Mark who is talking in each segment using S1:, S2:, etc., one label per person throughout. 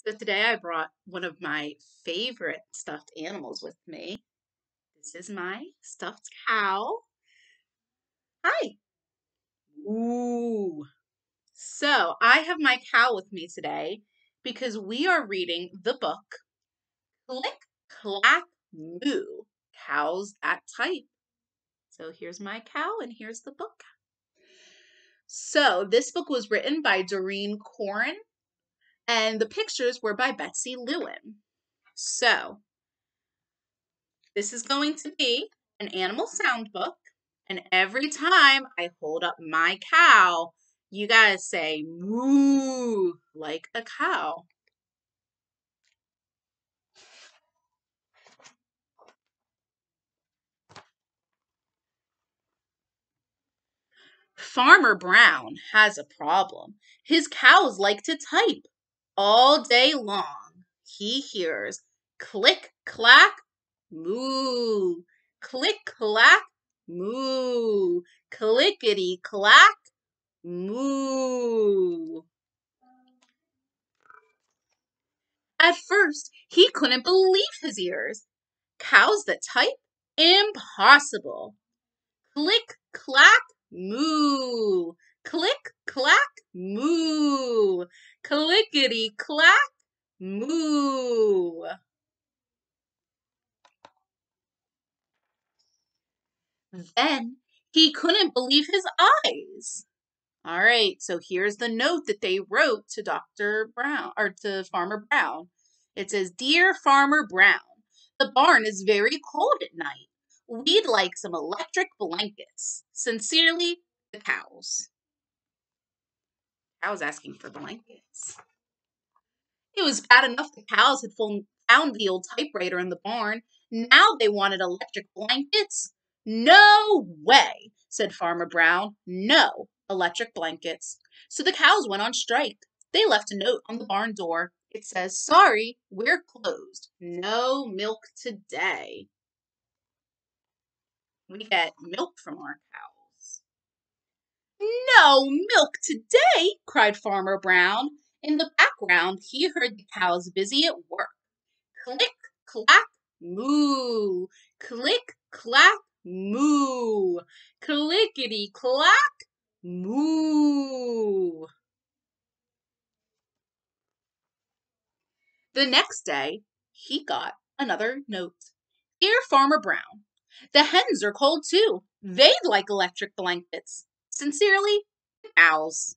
S1: So today I brought one of my favorite stuffed animals with me. This is my stuffed cow. Hi. Ooh. So I have my cow with me today because we are reading the book Click, Clack, Moo, Cows That Type. So here's my cow and here's the book. So this book was written by Doreen Cronin and the pictures were by Betsy Lewin. So this is going to be an animal sound book, and every time I hold up my cow, you guys say moo like a cow. Farmer Brown has a problem. His cows like to type all day long. He hears click, clack, moo, click, clack, moo, clickety, clack, moo. At first, he couldn't believe his ears. Cows that type? Impossible. Click, clack, moo. Click, clack, moo. Clickety, clack, moo. Then he couldn't believe his eyes. All right, so here's the note that they wrote to Dr. Brown or to Farmer Brown. It says, "Dear Farmer Brown, the barn is very cold at night. We'd like some electric blankets. Sincerely, the cows." Cows asking for blankets. It was bad enough the cows had found the old typewriter in the barn. Now they wanted electric blankets? No way, said Farmer Brown. No electric blankets. So the cows went on strike. They left a note on the barn door. It says, "Sorry, we're closed. No milk today." We get milk from our cows. "No milk today," cried Farmer Brown. In the background, he heard the cows busy at work. Click, clack, moo. Click, clack, moo. Clickety, clack, moo. The next day, he got another note. "Dear Farmer Brown, the hens are cold too. They'd like electric blankets. Sincerely, the cows."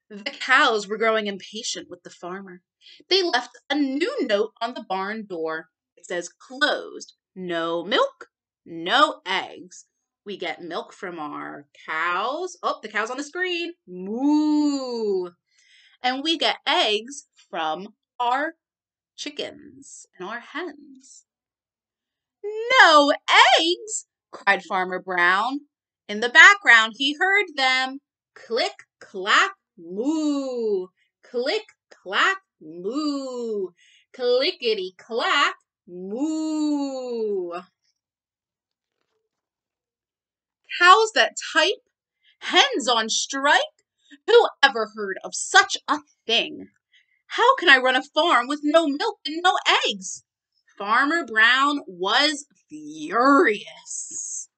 S1: The cows were growing impatient with the farmer. They left a new note on the barn door. It says, "Closed. No milk, no eggs." We get milk from our cows. Oh, the cow's on the screen. Moo. And we get eggs from our chickens and our hens. "No eggs!" cried Farmer Brown. In the background, he heard them. Click, clack, moo. Click, clack, moo. Clickety, clack, moo. Cows that type? Hens on strike? Who ever heard of such a thing? How can I run a farm with no milk and no eggs? Farmer Brown was furious.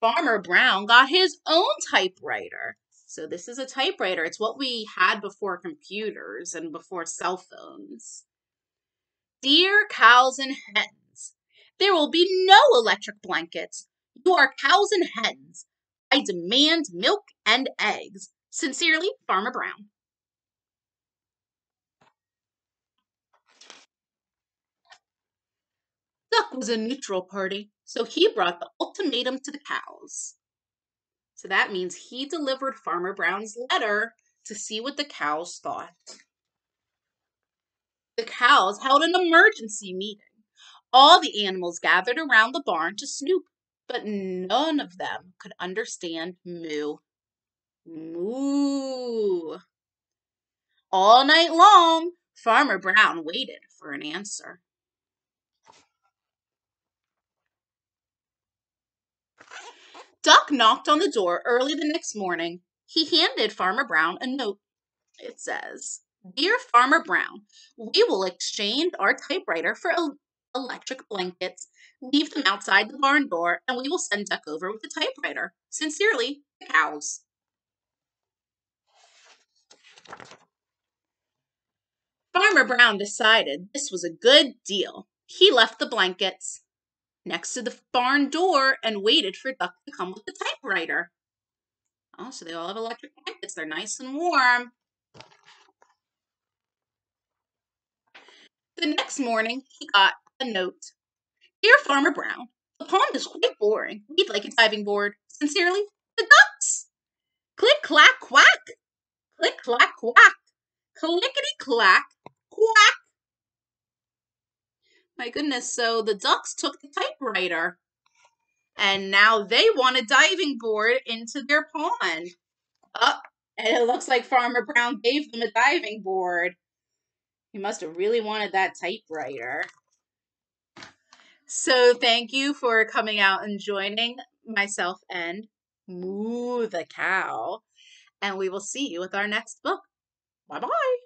S1: Farmer Brown got his own typewriter. So this is a typewriter. It's what we had before computers and before cell phones. "Dear cows and hens, there will be no electric blankets. You are cows and hens. I demand milk and eggs. Sincerely, Farmer Brown." Duck was a neutral party, so he brought the ultimatum to the cows. So that means he delivered Farmer Brown's letter to see what the cows thought. The cows held an emergency meeting. All the animals gathered around the barn to snoop, but none of them could understand moo. Moo. All night long, Farmer Brown waited for an answer. Duck knocked on the door early the next morning. He handed Farmer Brown a note. It says, "Dear Farmer Brown, we will exchange our typewriter for electric blankets. Leave them outside the barn door, and we will send Duck over with the typewriter. Sincerely, the cows." Farmer Brown decided this was a good deal. He left the blankets next to the barn door and waited for Duck to come with the typewriter. Oh, so they all have electric blankets. They're nice and warm. The next morning, he got a note. "Dear Farmer Brown, the pond is quite boring. We'd like a diving board. Sincerely, the ducks." Click, clack, quack. Click, clack, quack. Clickety, clack, quack. My goodness, so the ducks took the typewriter. And now they want a diving board into their pond. Oh, and it looks like Farmer Brown gave them a diving board. He must have really wanted that typewriter. So thank you for coming out and joining myself and Moo the Cow. And we will see you with our next book. Bye-bye.